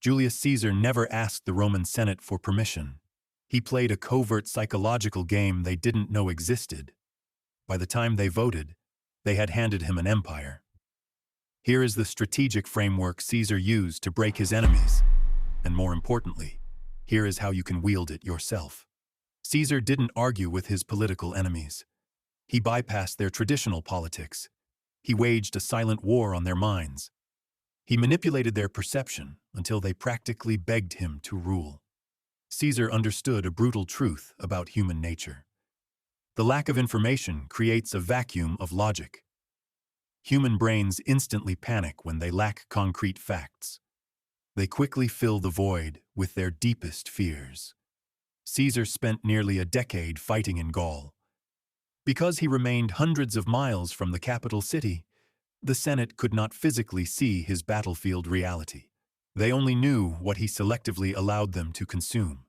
Julius Caesar never asked the Roman Senate for permission. He played a covert psychological game they didn't know existed. By the time they voted, they had handed him an empire. Here is the strategic framework Caesar used to break his enemies. And more importantly, here is how you can wield it yourself. Caesar didn't argue with his political enemies. He bypassed their traditional politics. He waged a silent war on their minds. He manipulated their perception until they practically begged him to rule. Caesar understood a brutal truth about human nature. The lack of information creates a vacuum of logic. Human brains instantly panic when they lack concrete facts. They quickly fill the void with their deepest fears. Caesar spent nearly a decade fighting in Gaul. Because he remained hundreds of miles from the capital city, the Senate could not physically see his battlefield reality. They only knew what he selectively allowed them to consume.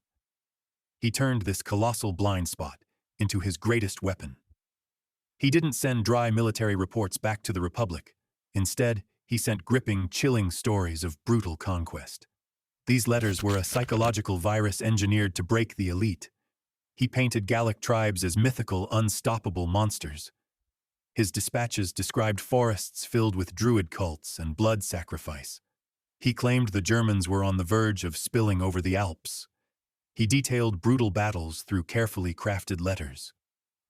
He turned this colossal blind spot into his greatest weapon. He didn't send dry military reports back to the Republic. Instead, he sent gripping, chilling stories of brutal conquest. These letters were a psychological virus engineered to break the elite. He painted Gallic tribes as mythical, unstoppable monsters. His dispatches described forests filled with druid cults and blood sacrifice. He claimed the Germans were on the verge of spilling over the Alps. He detailed brutal battles through carefully crafted letters.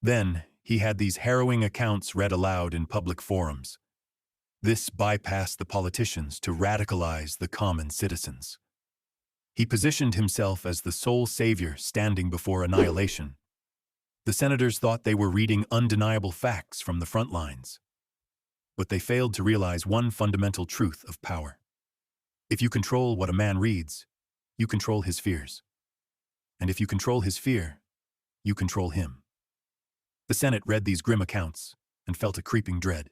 Then, he had these harrowing accounts read aloud in public forums. This bypassed the politicians to radicalize the common citizens. He positioned himself as the sole savior standing before annihilation. The senators thought they were reading undeniable facts from the front lines. But they failed to realize one fundamental truth of power. If you control what a man reads, you control his fears. And if you control his fear, you control him. The Senate read these grim accounts and felt a creeping dread.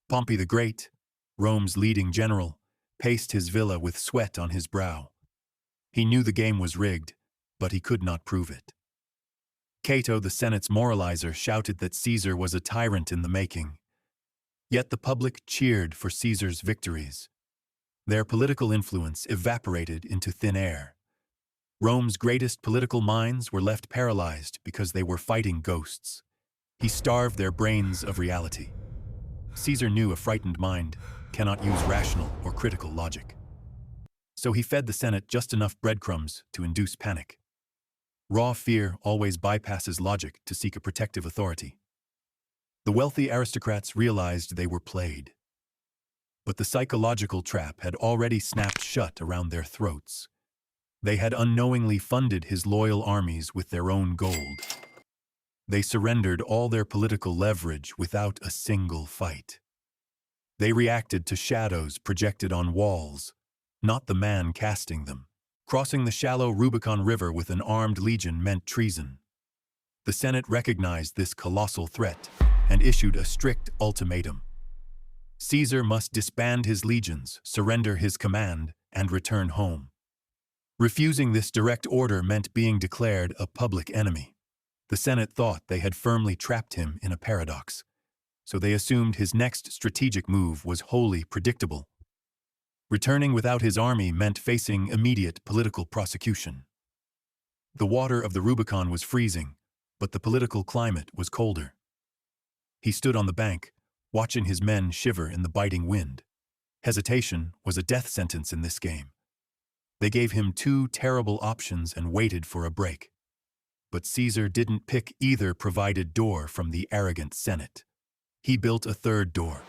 Pompey the Great, Rome's leading general, paced his villa with sweat on his brow. He knew the game was rigged, but he could not prove it. Cato, the Senate's moralizer, shouted that Caesar was a tyrant in the making. Yet the public cheered for Caesar's victories. Their political influence evaporated into thin air. Rome's greatest political minds were left paralyzed because they were fighting ghosts. He starved their brains of reality. Caesar knew a frightened mind cannot use rational or critical logic. So he fed the Senate just enough breadcrumbs to induce panic. Raw fear always bypasses logic to seek a protective authority. The wealthy aristocrats realized they were played. But the psychological trap had already snapped shut around their throats. They had unknowingly funded his loyal armies with their own gold. They surrendered all their political leverage without a single fight. They reacted to shadows projected on walls, not the man casting them. Crossing the shallow Rubicon River with an armed legion meant treason. The Senate recognized this colossal threat and issued a strict ultimatum. Caesar must disband his legions, surrender his command, and return home. Refusing this direct order meant being declared a public enemy. The Senate thought they had firmly trapped him in a paradox, so they assumed his next strategic move was wholly predictable. Returning without his army meant facing immediate political prosecution. The water of the Rubicon was freezing, but the political climate was colder. He stood on the bank, watching his men shiver in the biting wind. Hesitation was a death sentence in this game. They gave him two terrible options and waited for a break. But Caesar didn't pick either provided door from the arrogant Senate. He built a third door.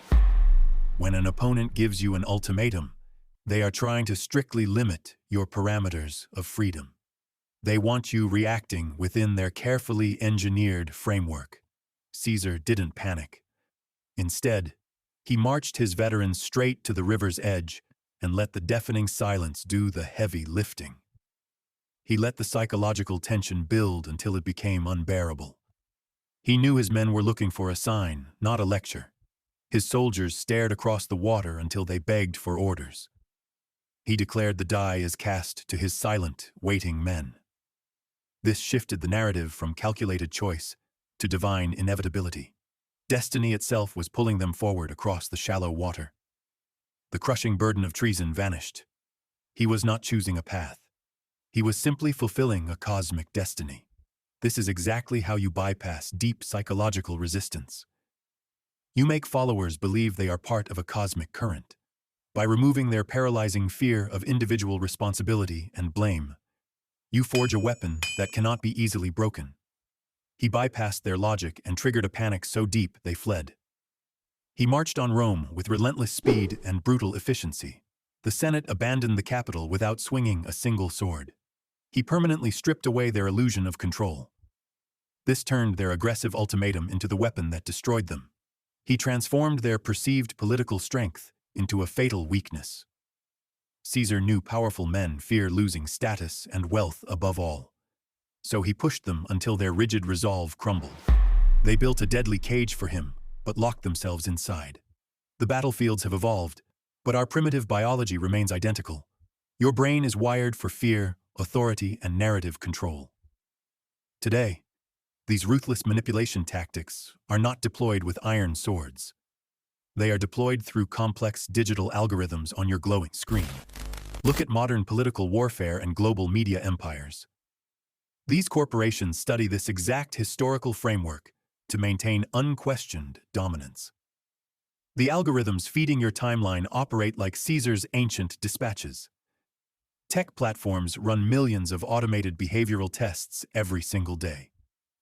When an opponent gives you an ultimatum, they are trying to strictly limit your parameters of freedom. They want you reacting within their carefully engineered framework. Caesar didn't panic. Instead, he marched his veterans straight to the river's edge and let the deafening silence do the heavy lifting. He let the psychological tension build until it became unbearable. He knew his men were looking for a sign, not a lecture. His soldiers stared across the water until they begged for orders. He declared the die is cast to his silent, waiting men. This shifted the narrative from calculated choice to divine inevitability. Destiny itself was pulling them forward across the shallow water. The crushing burden of treason vanished. He was not choosing a path. He was simply fulfilling a cosmic destiny. This is exactly how you bypass deep psychological resistance. You make followers believe they are part of a cosmic current. By removing their paralyzing fear of individual responsibility and blame, you forge a weapon that cannot be easily broken. He bypassed their logic and triggered a panic so deep they fled. He marched on Rome with relentless speed and brutal efficiency. The Senate abandoned the capital without swinging a single sword. He permanently stripped away their illusion of control. This turned their aggressive ultimatum into the weapon that destroyed them. He transformed their perceived political strength into a fatal weakness. Caesar knew powerful men fear losing status and wealth above all. So he pushed them until their rigid resolve crumbled. They built a deadly cage for him, but locked themselves inside. The battlefields have evolved, but our primitive biology remains identical. Your brain is wired for fear, authority, and narrative control. Today, these ruthless manipulation tactics are not deployed with iron swords. They are deployed through complex digital algorithms on your glowing screen. Look at modern political warfare and global media empires. These corporations study this exact historical framework to maintain unquestioned dominance. The algorithms feeding your timeline operate like Caesar's ancient dispatches. Tech platforms run millions of automated behavioral tests every single day.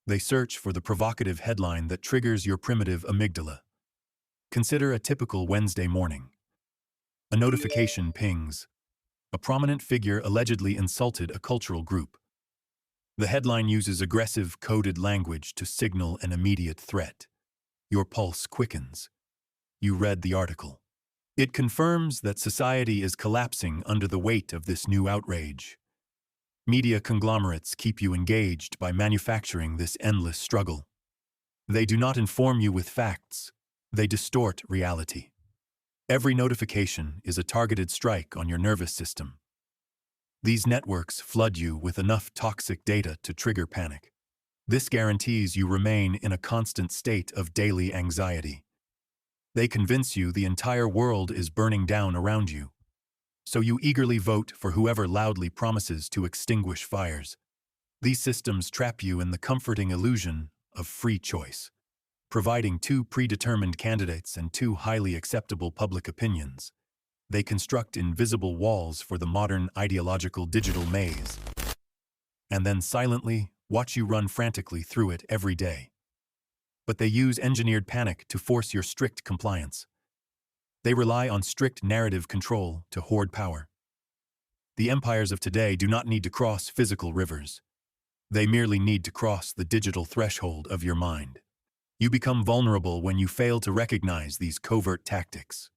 They search for the provocative headline that triggers your primitive amygdala. Consider a typical Wednesday morning. A notification pings. A prominent figure allegedly insulted a cultural group. The headline uses aggressive, coded language to signal an immediate threat. Your pulse quickens. You read the article. It confirms that society is collapsing under the weight of this new outrage. Media conglomerates keep you engaged by manufacturing this endless struggle. They do not inform you with facts. They distort reality. Every notification is a targeted strike on your nervous system. These networks flood you with enough toxic data to trigger panic. This guarantees you remain in a constant state of daily anxiety. They convince you the entire world is burning down around you. So you eagerly vote for whoever loudly promises to extinguish fires. These systems trap you in the comforting illusion of free choice, providing two predetermined candidates and two highly acceptable public opinions. They construct invisible walls for the modern ideological digital maze, and then silently watch you run frantically through it every day. But they use engineered panic to force your strict compliance. They rely on strict narrative control to hoard power. The empires of today do not need to cross physical rivers. They merely need to cross the digital threshold of your mind. You become vulnerable when you fail to recognize these covert tactics.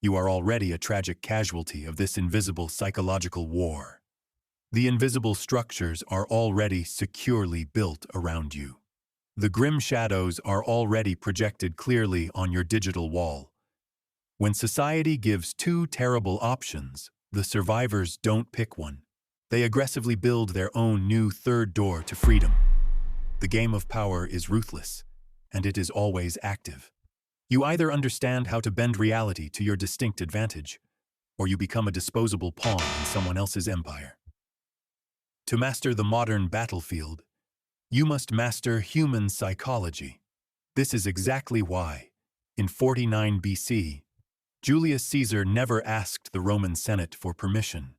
You are already a tragic casualty of this invisible psychological war. The invisible structures are already securely built around you. The grim shadows are already projected clearly on your digital wall. When society gives two terrible options, the survivors don't pick one. They aggressively build their own new third door to freedom. The game of power is ruthless, and it is always active. You either understand how to bend reality to your distinct advantage, or you become a disposable pawn in someone else's empire. To master the modern battlefield, you must master human psychology. This is exactly why, in 49 BC, Julius Caesar never asked the Roman Senate for permission.